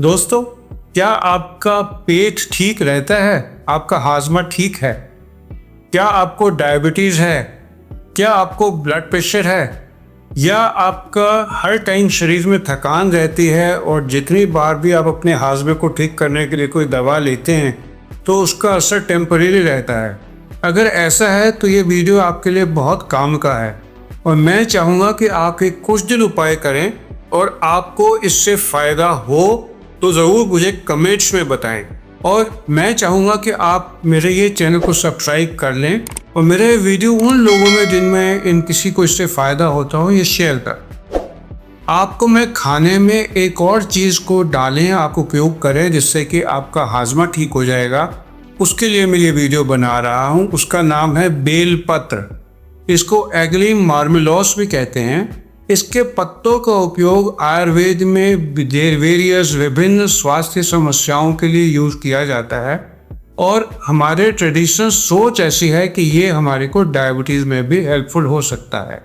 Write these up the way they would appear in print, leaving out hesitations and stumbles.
दोस्तों, क्या आपका पेट ठीक रहता है? आपका हाजमा ठीक है? क्या आपको डायबिटीज है? क्या आपको ब्लड प्रेशर है? या आपका हर टाइम शरीर में थकान रहती है और जितनी बार भी आप अपने हाजमे को ठीक करने के लिए कोई दवा लेते हैं तो उसका असर टेम्परेरी रहता है? अगर ऐसा है तो ये वीडियो आपके लिए बहुत काम का है और मैं चाहूँगा कि आप एक कुछ दिन उपाय करें और आपको इससे फ़ायदा हो तो ज़रूर मुझे कमेंट्स में बताएं। और मैं चाहूँगा कि आप मेरे ये चैनल को सब्सक्राइब कर लें और मेरे वीडियो उन लोगों में जिनमें इन किसी को इससे फ़ायदा होता हो ये शेयर कर। आपको मैं खाने में एक और चीज़ को डालें, आप उपयोग करें जिससे कि आपका हाजमा ठीक हो जाएगा। उसके लिए मैं ये वीडियो बना रहा हूँ। उसका नाम है बेलपत्र। इसको एग्लिम मार्मेलोस भी कहते हैं। इसके पत्तों का उपयोग आयुर्वेद में वेरियस विभिन्न स्वास्थ्य समस्याओं के लिए यूज किया जाता है और हमारे ट्रेडिशनल सोच ऐसी है कि ये हमारे को डायबिटीज में भी हेल्पफुल हो सकता है।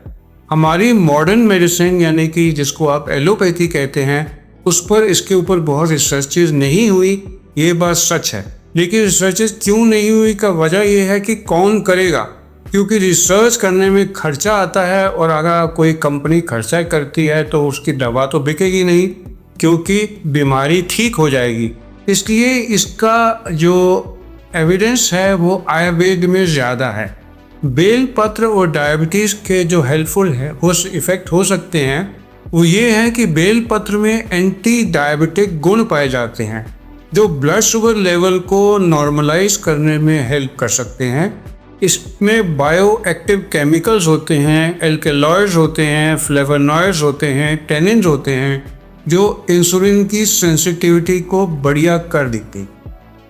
हमारी मॉडर्न मेडिसिन यानी कि जिसको आप एलोपैथी कहते हैं उस पर इसके ऊपर बहुत रिसर्चेज नहीं हुई, ये बात सच है। लेकिन रिसर्चेज क्यों नहीं हुई का वजह यह है कि कौन करेगा, क्योंकि रिसर्च करने में खर्चा आता है और अगर कोई कंपनी खर्चा करती है तो उसकी दवा तो बिकेगी नहीं क्योंकि बीमारी ठीक हो जाएगी। इसलिए इसका जो एविडेंस है वो आयुर्वेद में ज़्यादा है। बेलपत्र और डायबिटीज़ के जो हेल्पफुल है वो इफ़ेक्ट हो सकते हैं वो ये है कि बेलपत्र में एंटी डायबिटिक गुण पाए जाते हैं जो ब्लड शुगर लेवल को नॉर्मलाइज करने में हेल्प कर सकते हैं। इसमें बायो एक्टिव केमिकल्स होते हैं, एल्केलॉइड्स होते हैं, फ्लेवोनॉइड्स होते हैं, टेनिन्स होते हैं जो इंसुलिन की सेंसिटिविटी को बढ़िया कर देती।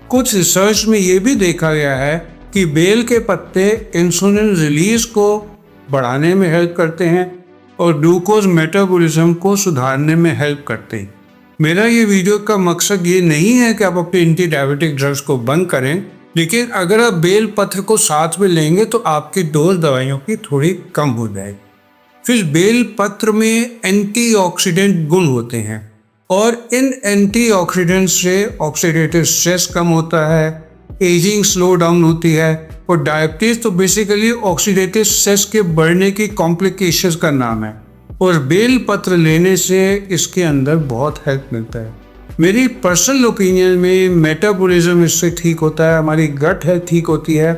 कुछ रिसर्च में ये भी देखा गया है कि बेल के पत्ते इंसुलिन रिलीज को बढ़ाने में हेल्प करते हैं और ग्लूकोज मेटाबॉलिज्म को सुधारने में हेल्प करते हैं। मेरा ये वीडियो का मकसद ये नहीं है कि आप अपने एंटी डायबिटिक ड्रग्स को बंद करें, लेकिन अगर आप बेल पत्र को साथ में लेंगे तो आपकी डोज दवाइयों की थोड़ी कम हो जाएगी। फिर बेल पत्र में एंटीऑक्सीडेंट गुण होते हैं और इन एंटीऑक्सीडेंट से ऑक्सीडेटिव स्ट्रेस कम होता है, एजिंग स्लो डाउन होती है और डायबिटीज तो बेसिकली ऑक्सीडेटिव स्ट्रेस के बढ़ने की कॉम्प्लिकेशंस का नाम है और बेल पत्र लेने से इसके अंदर बहुत हेल्प मिलता है। मेरी पर्सनल ओपिनियन में मेटाबॉलिज्म इससे ठीक होता है, हमारी गट हेल्थ ठीक होती है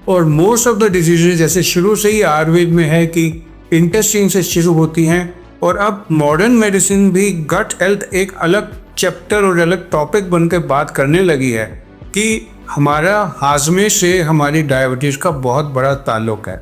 और मोस्ट ऑफ द डिजीजेज जैसे शुरू से ही आयुर्वेद में है कि इंटेस्टाइन से शुरू होती हैं और अब मॉडर्न मेडिसिन भी गट हेल्थ एक अलग चैप्टर और अलग टॉपिक बनकर बात करने लगी है कि हमारा हाजमे से हमारी डायबिटीज का बहुत बड़ा ताल्लुक है।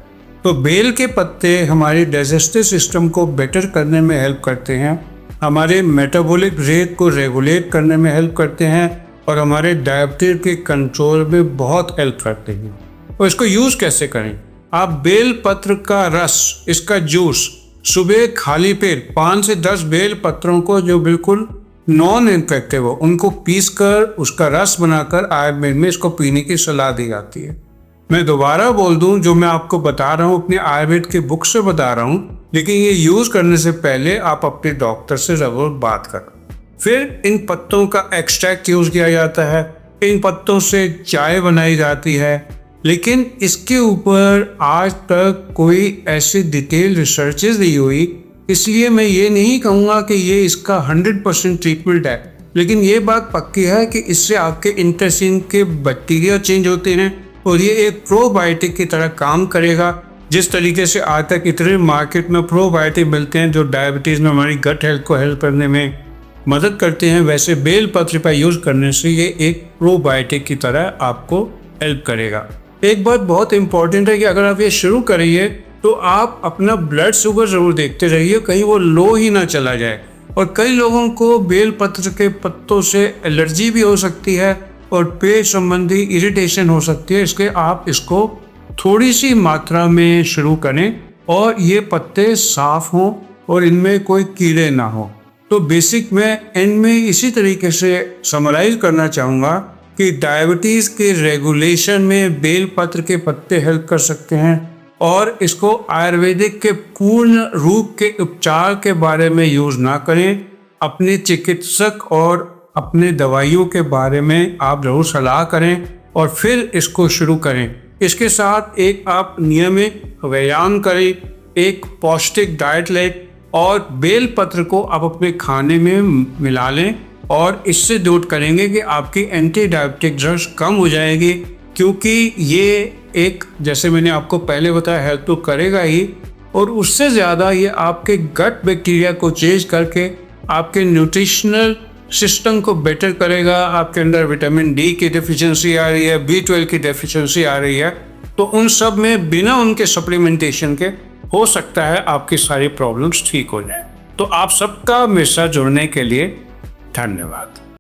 तो बेल के पत्ते हमारे डाइजेस्टिव सिस्टम को बेटर करने में हेल्प करते हैं, हमारे मेटाबॉलिक रेट को रेगुलेट करने में हेल्प करते हैं और हमारे डायबिटीज के कंट्रोल में बहुत हेल्प करते हैं। और इसको यूज़ कैसे करें? आप बेल पत्र का रस, इसका जूस सुबह खाली पेट 5 से 10 बेल पत्रों को जो बिल्कुल नॉन इन्फेक्टिव हो उनको पीस कर उसका रस बनाकर आयुर्वेद में इसको पीने की सलाह दी जाती है। मैं दोबारा बोल दूं, जो मैं आपको बता रहा हूँ अपने आयुर्वेद के बुक से बता रहा हूँ, लेकिन ये यूज़ करने से पहले आप अपने डॉक्टर से ज़रूर बात करें। फिर इन पत्तों का एक्सट्रैक्ट यूज़ किया जाता है, इन पत्तों से चाय बनाई जाती है, लेकिन इसके ऊपर आज तक कोई ऐसी डिटेल रिसर्चेज नहीं हुई। इसलिए मैं ये नहीं कहूँगा कि ये इसका 100% ट्रीटमेंट है, लेकिन ये बात पक्की है कि इससे आपके इंटेस्टाइन के बैक्टीरिया चेंज होते हैं और ये एक प्रोबायोटिक की तरह काम करेगा। जिस तरीके से आज तक इतने मार्केट में प्रोबायोटिक मिलते हैं जो डायबिटीज़ में हमारी गट हेल्थ को हेल्प करने में मदद करते हैं, वैसे बेल पत्र का यूज़ करने से ये एक प्रोबायोटिक की तरह आपको हेल्प करेगा। एक बात बहुत इंपॉर्टेंट है कि अगर आप ये शुरू करिए तो आप अपना ब्लड शुगर ज़रूर देखते रहिए, कहीं वो लो ही ना चला जाए। और कई लोगों को बेल पत्र के पत्तों से एलर्जी भी हो सकती है और पेट संबंधी इरिटेशन हो सकती है, इसलिए आप इसको थोड़ी सी मात्रा में शुरू करें और ये पत्ते साफ हों और इनमें कोई कीड़े ना हो। तो बेसिक मैं एंड में इसी तरीके से समराइज करना चाहूँगा कि डायबिटीज़ के रेगुलेशन में बेल पत्र के पत्ते हेल्प कर सकते हैं और इसको आयुर्वेदिक के पूर्ण रूप के उपचार के बारे में यूज़ ना करें। अपने चिकित्सक और अपने दवाइयों के बारे में आप जरूर सलाह करें और फिर इसको शुरू करें। इसके साथ एक आप नियमित व्यायाम करें, एक पौष्टिक डाइट लें और बेल पत्र को आप अपने खाने में मिला लें और इससे दूर करेंगे कि आपकी एंटी डायबिटिक ड्रग्स कम हो जाएगी, क्योंकि ये एक, जैसे मैंने आपको पहले बताया, हेल्प तो करेगा ही और उससे ज़्यादा ये आपके गट बैक्टीरिया को चेंज करके आपके न्यूट्रिशनल सिस्टम को बेटर करेगा। आपके अंदर विटामिन डी की डेफिशिएंसी आ रही है, B12 की डेफिशिएंसी आ रही है, तो उन सब में बिना उनके सप्लीमेंटेशन के हो सकता है आपकी सारी प्रॉब्लम्स ठीक हो जाए। तो आप सबका मेरे साथ जुड़ने के लिए धन्यवाद।